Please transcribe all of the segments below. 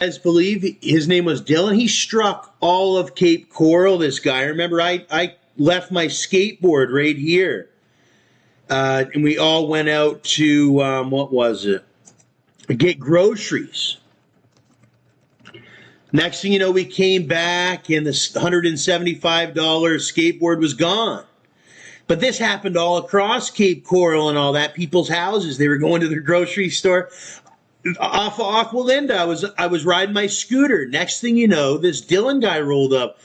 As believe his name was Dylan. He struck all of Cape Coral, this guy. I remember I left my skateboard right here. And we all went out to, what was it? Get groceries. Next thing you know, we came back and the $175 skateboard was gone. But this happened all across Cape Coral and all that. People's houses, they were going to their grocery store. Off of Aqualinda, I was riding my scooter. Next thing you know, this Dylan guy rolled up.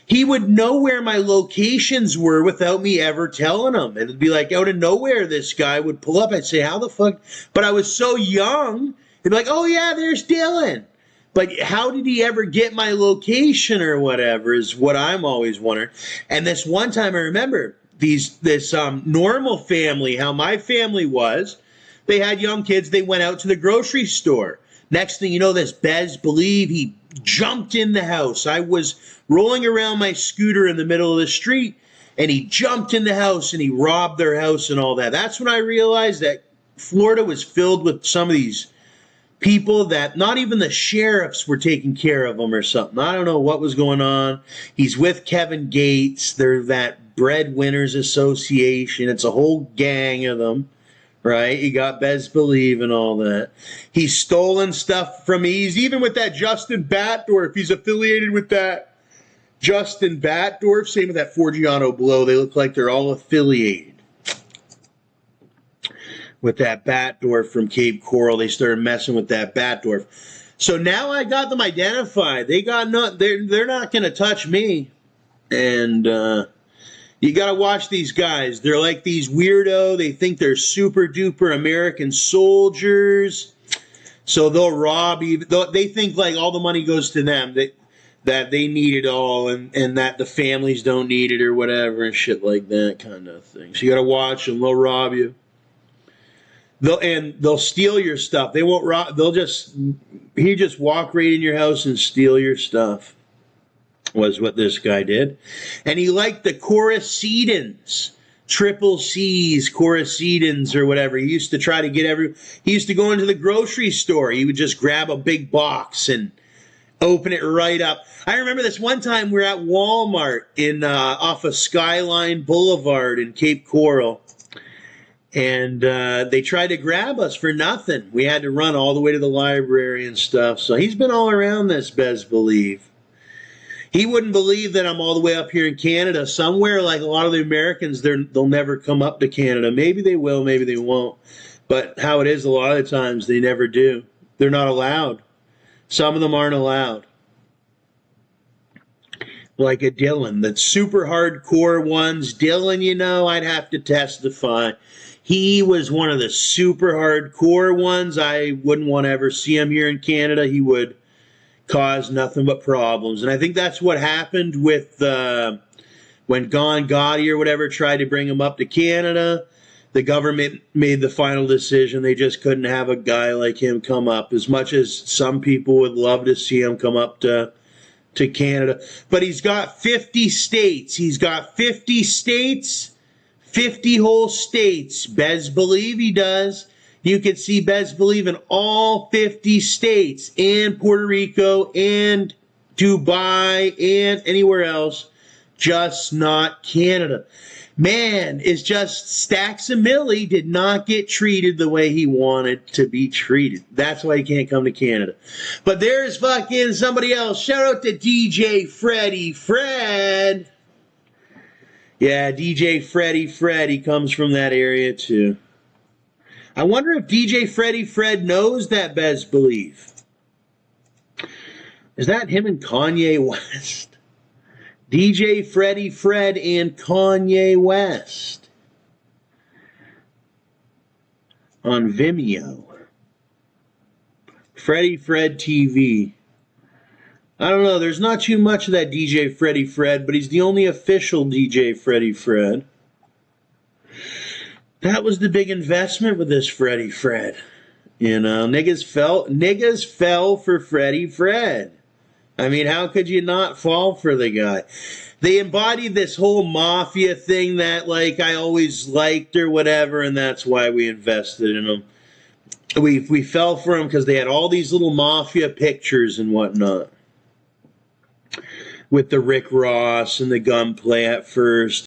He would know where my locations were without me ever telling him. It'd be like out of nowhere, this guy would pull up. I'd say, how the fuck? But I was so young. He'd be like, oh yeah, there's Dylan. But how did he ever get my location or whatever is what I'm always wondering. And this one time I remember this normal family, how my family was, they had young kids. They went out to the grocery store. Next thing you know, this Bezz believe he jumped in the house. I was rolling around my scooter in the middle of the street, and he jumped in the house, and he robbed their house and all that. That's when I realized that Florida was filled with some of these people that not even the sheriffs were taking care of them or something. I don't know what was going on. He's with Kevin Gates. They're that Breadwinners Association. It's a whole gang of them. Right? He got Bezz Believe and all that. He's stolen stuff from me. He's even with that Justin Batdorf. He's affiliated with that Justin Batdorf. Same with that Forgiano Blow. They look like they're all affiliated with that Batdorf from Cape Coral. They started messing with that Batdorf. So now I got them identified. They're not going to touch me. And, you got to watch these guys. They're like these weirdo. They think they're super duper American soldiers. So they'll rob you. They think like all the money goes to them, that they need it all and that the families don't need it or whatever and shit like that kind of thing. So you got to watch them. They'll rob you. They'll steal your stuff. They won't rob. He just walk right in your house and steal your stuff. Was what this guy did. And he liked the Coracedons, triple C's, Coracedons or whatever. He used to try to get he used to go into the grocery store. He would just grab a big box and open it right up. I remember this one time we were at Walmart off of Skyline Boulevard in Cape Coral. And they tried to grab us for nothing. We had to run all the way to the library and stuff. So he's been all around this, Bezz Believe. He wouldn't believe that I'm all the way up here in Canada. Somewhere, like a lot of the Americans, they'll never come up to Canada. Maybe they will, maybe they won't. But how it is a lot of the times, they never do. They're not allowed. Some of them aren't allowed. Like a Dylan, the super hardcore ones. Dylan, I'd have to testify. He was one of the super hardcore ones. I wouldn't want to ever see him here in Canada. He would cause nothing but problems. And I think that's what happened with when Gone Gotti or whatever tried to bring him up to Canada. The government made the final decision. They just couldn't have a guy like him come up, as much as some people would love to see him come up to Canada. But he's got 50 states. He's got 50 states, 50 whole states. Bezz Believe he does. You can see Bezz Believe in all 50 states and Puerto Rico and Dubai and anywhere else, just not Canada. Man, it's just Stacks and Millie did not get treated the way he wanted to be treated. That's why he can't come to Canada. But there's fucking somebody else. Shout out to DJ Freddie Fred. Yeah, DJ Freddie Fred. He comes from that area too. I wonder if DJ Freddie Fred knows that Bezz Believe. Is that him and Kanye West? DJ Freddie Fred and Kanye West on Vimeo. Freddie Fred TV. I don't know. There's not too much of that DJ Freddie Fred, but he's the only official DJ Freddie Fred. That was the big investment with this Freddie Fred. Niggas fell for Freddie Fred. I mean, how could you not fall for the guy? They embodied this whole mafia thing that, like, I always liked or whatever, and that's why we invested in them. we fell for them because they had all these little mafia pictures and whatnot with the Rick Ross and the gunplay at first.